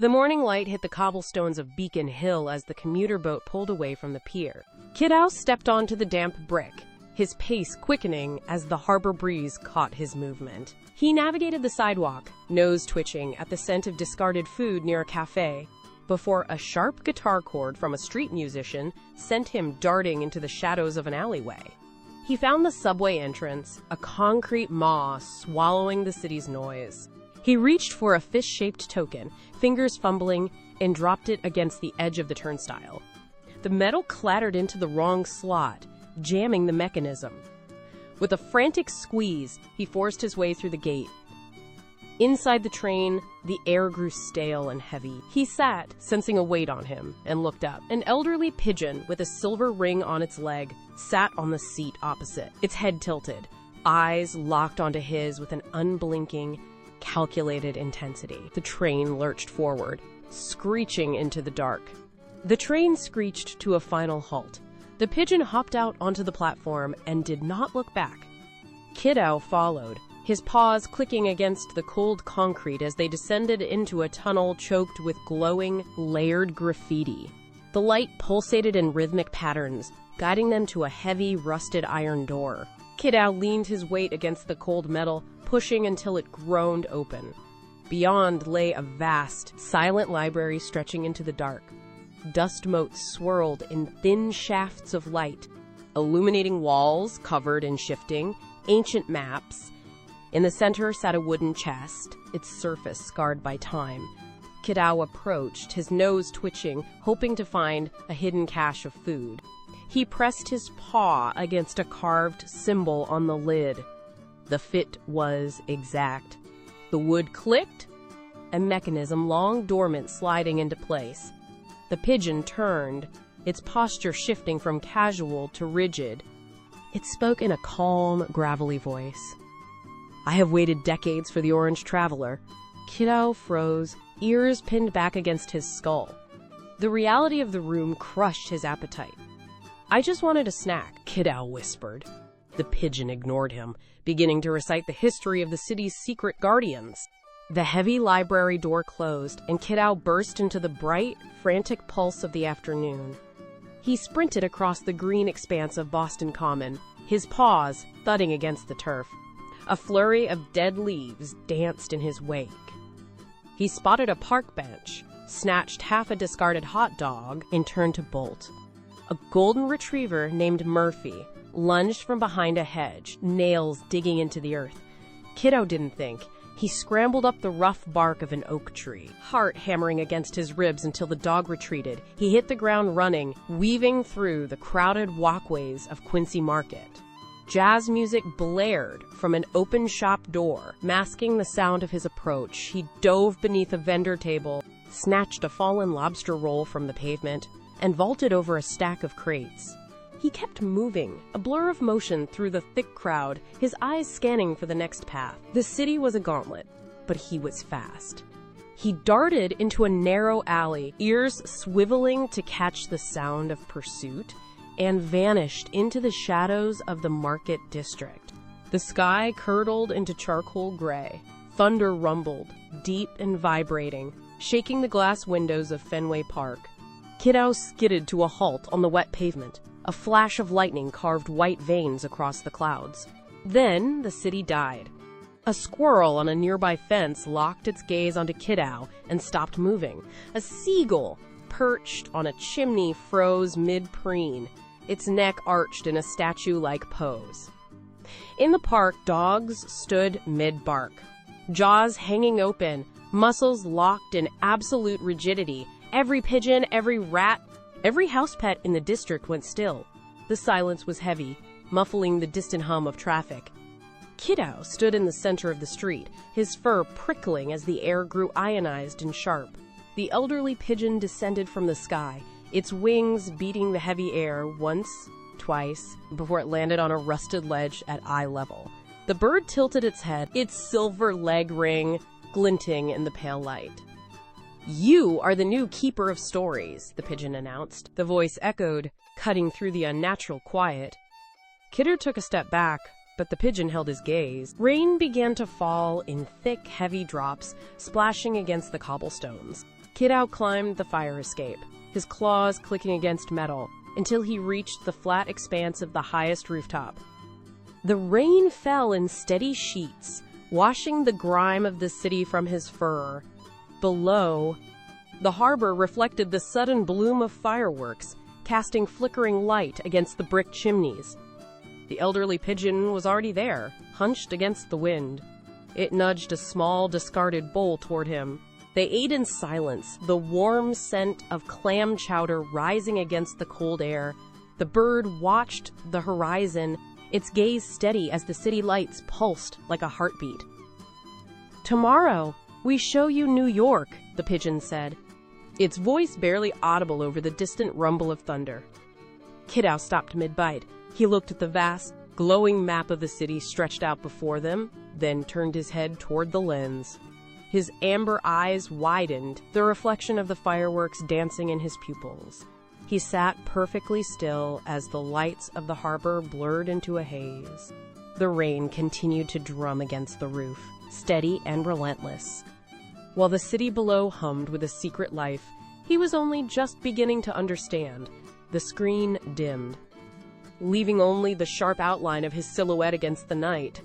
The morning light hit the cobblestones of Beacon Hill as the commuter boat pulled away from the pier. Kidow stepped onto the damp brick, his pace quickening as the harbor breeze caught his movement. He navigated the sidewalk, nose twitching at the scent of discarded food near a cafe, before a sharp guitar chord from a street musician sent him darting into the shadows of an alleyway. He found the subway entrance, a concrete maw swallowing the city's noise. He reached for a fish-shaped token, fingers fumbling, and dropped it against the edge of the turnstile. The metal clattered into the wrong slot, jamming the mechanism. With a frantic squeeze, he forced his way through the gate. Inside the train, the air grew stale and heavy. He sat, sensing a weight on him, and looked up. An elderly pigeon with a silver ring on its leg sat on the seat opposite, its head tilted, eyes locked onto his with an unblinking, calculated intensity. The train lurched forward, screeching into the dark. The train screeched to a final halt. The pigeon hopped out onto the platform and did not look back. Kidow followed, his paws clicking against the cold concrete as they descended into a tunnel choked with glowing, layered graffiti. The light pulsated in rhythmic patterns, guiding them to a heavy, rusted iron door. Kidow leaned his weight against the cold metal, pushing until it groaned open. Beyond lay a vast, silent library stretching into the dark. Dust motes swirled in thin shafts of light, illuminating walls covered in shifting, ancient maps. In the center sat a wooden chest, its surface scarred by time. Kidow approached, his nose twitching, hoping to find a hidden cache of food. He pressed his paw against a carved symbol on the lid. The fit was exact. The wood clicked, a mechanism long dormant sliding into place. The pigeon turned, its posture shifting from casual to rigid. It spoke in a calm, gravelly voice. "I have waited decades for the orange traveler." Kidow froze, ears pinned back against his skull. The reality of the room crushed his appetite. "I just wanted a snack," Kidow whispered. The pigeon ignored him, beginning to recite the history of the city's secret guardians. The heavy library door closed, and Kidow burst into the bright, frantic pulse of the afternoon. He sprinted across the green expanse of Boston Common, his paws thudding against the turf. A flurry of dead leaves danced in his wake. He spotted a park bench, snatched half a discarded hot dog, and turned to bolt. A golden retriever named Murphy lunged from behind a hedge, nails digging into the earth. Kidow didn't think. He scrambled up the rough bark of an oak tree, heart hammering against his ribs until the dog retreated. He hit the ground running, weaving through the crowded walkways of Quincy Market. Jazz music blared from an open shop door, masking the sound of his approach. He dove beneath a vendor table, snatched a fallen lobster roll from the pavement, and vaulted over a stack of crates. He kept moving, a blur of motion through the thick crowd, his eyes scanning for the next path. The city was a gauntlet, but he was fast. He darted into a narrow alley, ears swiveling to catch the sound of pursuit, and vanished into the shadows of the market district. The sky curdled into charcoal gray. Thunder rumbled, deep and vibrating, shaking the glass windows of Fenway Park. Kidow skidded to a halt on the wet pavement. A flash of lightning carved white veins across the clouds. Then the city died. A squirrel on a nearby fence locked its gaze onto Kidow and stopped moving. A seagull, perched on a chimney, froze mid-preen, its neck arched in a statue-like pose. In the park, dogs stood mid-bark, jaws hanging open, muscles locked in absolute rigidity. Every pigeon, every rat, every house pet in the district went still. The silence was heavy, muffling the distant hum of traffic. Kidow stood in the center of the street, his fur prickling as the air grew ionized and sharp. The elderly pigeon descended from the sky, its wings beating the heavy air once, twice, before it landed on a rusted ledge at eye level. The bird tilted its head, its silver leg ring glinting in the pale light. "You are the new keeper of stories," the pigeon announced. The voice echoed, cutting through the unnatural quiet. Kidow took a step back, but the pigeon held his gaze. Rain began to fall in thick, heavy drops, splashing against the cobblestones. Kidow climbed the fire escape, his claws clicking against metal, until he reached the flat expanse of the highest rooftop. The rain fell in steady sheets, washing the grime of the city from his fur. Below, the harbor reflected the sudden bloom of fireworks, casting flickering light against the brick chimneys. The elderly pigeon was already there, hunched against the wind. It nudged a small, discarded bowl toward him. They ate in silence, the warm scent of clam chowder rising against the cold air. The bird watched the horizon, its gaze steady as the city lights pulsed like a heartbeat. "Tomorrow, we show you New York," the pigeon said, its voice barely audible over the distant rumble of thunder. Kidow stopped mid-bite. He looked at the vast, glowing map of the city stretched out before them, then turned his head toward the lens. His amber eyes widened, the reflection of the fireworks dancing in his pupils. He sat perfectly still as the lights of the harbor blurred into a haze. The rain continued to drum against the roof, steady and relentless. While the city below hummed with a secret life, he was only just beginning to understand. The screen dimmed, leaving only the sharp outline of his silhouette against the night.